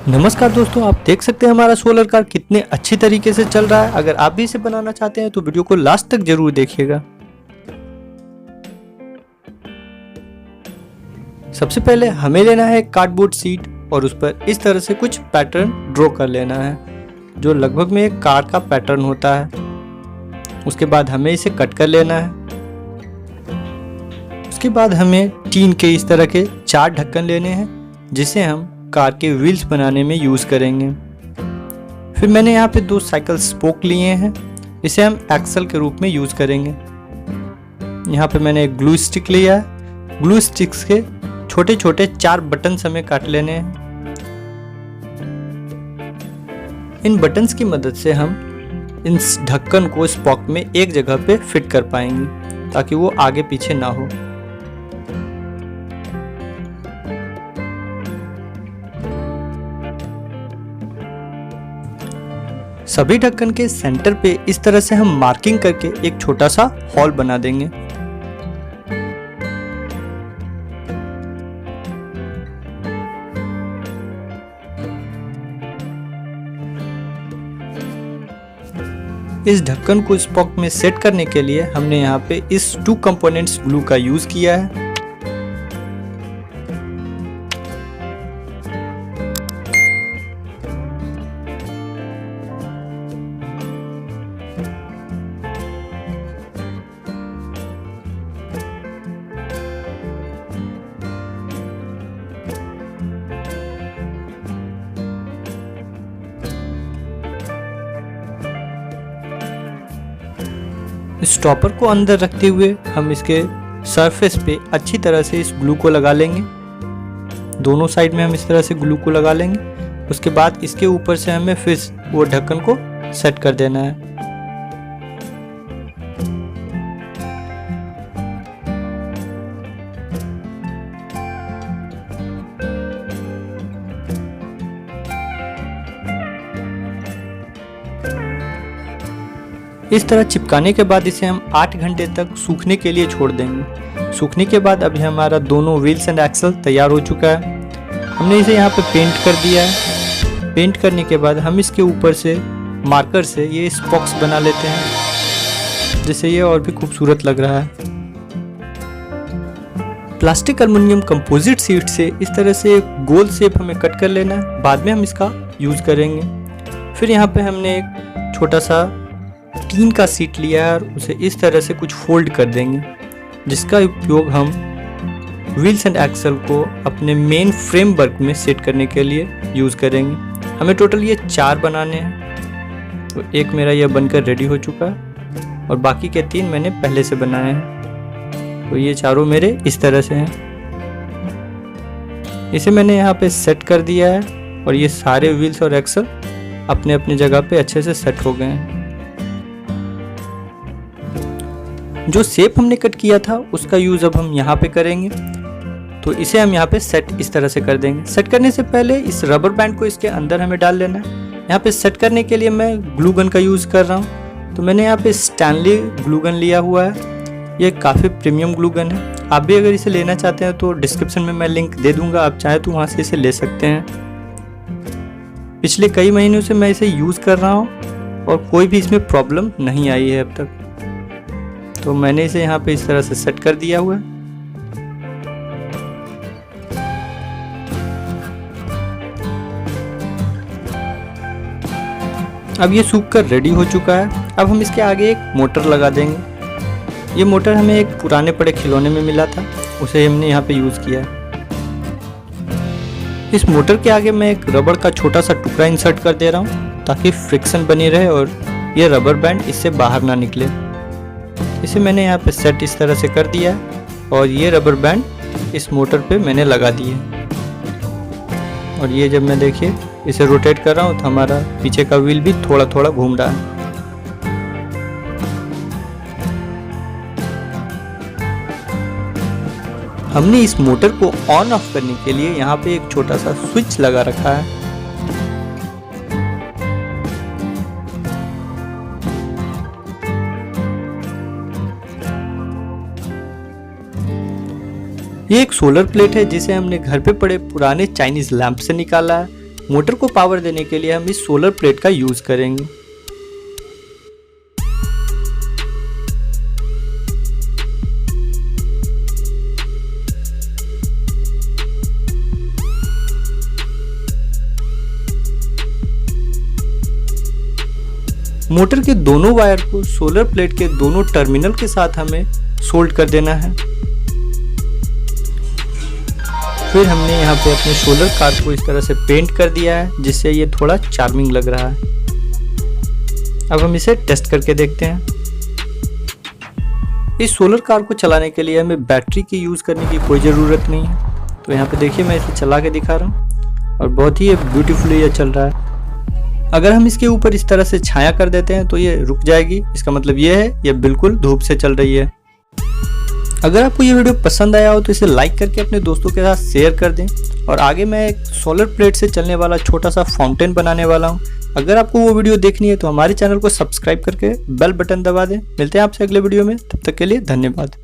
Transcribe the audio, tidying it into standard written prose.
नमस्कार दोस्तों, आप देख सकते हैं हमारा सोलर कार कितने अच्छी तरीके से चल रहा है। अगर आप भी इसे बनाना चाहते हैं तो वीडियो को लास्ट तक जरूर देखिएगा। सबसे पहले हमें लेना है कार्डबोर्ड शीट और उस पर इस तरह से कुछ पैटर्न ड्रॉ कर लेना है जो लगभग में एक कार का पैटर्न होता है। उसके बाद हमें इसे कट कर लेना है। उसके बाद हमें टीन के इस तरह के 4 ढक्कन लेने हैं जिसे हम कार के व्हील्स बनाने में यूज़ करेंगे। फिर मैंने यहाँ पे 2 साइकिल स्पोक लिए हैं, इसे हम एक्सल के रूप में यूज़ करेंगे। यहाँ पे मैंने एक ग्लू स्टिक लिया है। ग्लू स्टिक्स के छोटे छोटे 4 बटन हमें काट लेने हैं। इन बटन्स की मदद से हम इन ढक्कन को स्पोक में एक जगह पे फिट कर पाएंगे ताकि वो आगे पीछे ना हो। सभी ढक्कन के सेंटर पे इस तरह से हम मार्किंग करके एक छोटा सा हॉल बना देंगे। इस ढक्कन को स्पोक में सेट करने के लिए हमने यहाँ पे इस 2 कंपोनेंट्स ग्लू का यूज किया है। स्टॉपर को अंदर रखते हुए हम इसके सरफेस पे अच्छी तरह से इस ग्लू को लगा लेंगे। दोनों साइड में हम इस तरह से ग्लू को लगा लेंगे। उसके बाद इसके ऊपर से हमें फिर वो ढक्कन को सेट कर देना है। इस तरह चिपकाने के बाद इसे हम 8 घंटे तक सूखने के लिए छोड़ देंगे। सूखने के बाद अभी हमारा दोनों व्हील्स एंड एक्सल तैयार हो चुका है। हमने इसे यहाँ पे पेंट कर दिया है। पेंट करने के बाद हम इसके ऊपर से मार्कर से ये स्पॉक्स बना लेते हैं जिससे ये और भी खूबसूरत लग रहा है। प्लास्टिक एल्युमिनियम कंपोजिट शीट से इस तरह से एक गोल शेप हमें कट कर लेना है, बाद में हम इसका यूज करेंगे। फिर यहाँ पे हमने एक छोटा सा टीन का सीट लिया है और उसे इस तरह से कुछ फोल्ड कर देंगे जिसका उपयोग हम व्हील्स एंड एक्सल को अपने मेन फ्रेमवर्क में सेट करने के लिए यूज़ करेंगे। हमें टोटल ये 4 बनाने हैं। तो एक मेरा यह बनकर रेडी हो चुका है और बाकी के 3 मैंने पहले से बनाए हैं। तो ये चारों मेरे इस तरह से हैं। इसे मैंने यहाँ पे सेट कर दिया है और ये सारे व्हील्स और एक्सल अपने अपनी जगह पे अच्छे से सेट हो गए हैं। जो शेप हमने कट किया था उसका यूज अब हम यहाँ पे करेंगे। तो इसे हम यहाँ पे सेट इस तरह से कर देंगे। सेट करने से पहले इस रबर बैंड को इसके अंदर हमें डाल लेना है। यहाँ पे सेट करने के लिए मैं ग्लू गन का यूज कर रहा हूँ। तो मैंने यहाँ पे स्टैनली ग्लू गन लिया हुआ है। ये काफ़ी प्रीमियम ग्लू गन है। आप भी अगर इसे लेना चाहते हैं तो डिस्क्रिप्शन में मैं लिंक दे दूंगा, आप चाहे तो वहाँ से इसे ले सकते हैं। पिछले कई महीनों से मैं इसे यूज़ कर रहा हूँ और कोई भी इसमें प्रॉब्लम नहीं आई है अब तक। तो मैंने इसे यहाँ पे इस तरह से सेट कर दिया हुआ है। अब ये सूख कर रेडी हो चुका है। अब हम इसके आगे एक मोटर लगा देंगे। ये मोटर हमें एक पुराने पड़े खिलौने में मिला था, उसे हमने यहाँ पे यूज़ किया है। इस मोटर के आगे मैं एक रबड़ का छोटा सा टुकड़ा इंसर्ट कर दे रहा हूँ ताकि फ्रिक्शन बनी रहे और ये रबर बैंड इससे बाहर ना निकले। इसे मैंने यहाँ पे सेट इस तरह से कर दिया और ये रबर बैंड इस मोटर पे मैंने लगा दिए। और ये जब मैं देखिए इसे रोटेट कर रहा हूँ तो हमारा पीछे का व्हील भी थोड़ा थोड़ा घूम रहा है। हमने इस मोटर को ऑन ऑफ करने के लिए यहाँ पे एक छोटा सा स्विच लगा रखा है। ये एक सोलर प्लेट है जिसे हमने घर पे पड़े पुराने चाइनीज लैंप से निकाला है। मोटर को पावर देने के लिए हम इस सोलर प्लेट का यूज़ करेंगे। मोटर के दोनों वायर को सोलर प्लेट के दोनों टर्मिनल के साथ हमें सोल्ड कर देना है। फिर हमने यहाँ पे अपने सोलर कार को इस तरह से पेंट कर दिया है, जिससे ये थोड़ा चार्मिंग लग रहा है। अब हम इसे टेस्ट करके देखते हैं। इस सोलर कार को चलाने के लिए हमें बैटरी की यूज़ करने की कोई ज़रूरत नहीं है। तो यहाँ पे देखिए मैं इसे चला के दिखा रहा हूँ और बहुत ही ब्यूटीफुली ये चल रहा है। अगर हम इसके ऊपर इस तरह से छाया कर देते हैं तो ये रुक जाएगी। इसका मतलब ये है ये बिल्कुल धूप से चल रही है। अगर आपको ये वीडियो पसंद आया हो तो इसे लाइक करके अपने दोस्तों के साथ शेयर कर दें। और आगे मैं एक सोलर प्लेट से चलने वाला छोटा सा फाउंटेन बनाने वाला हूँ। अगर आपको वो वीडियो देखनी है तो हमारे चैनल को सब्सक्राइब करके बेल बटन दबा दें। मिलते हैं आपसे अगले वीडियो में, तब तक के लिए धन्यवाद।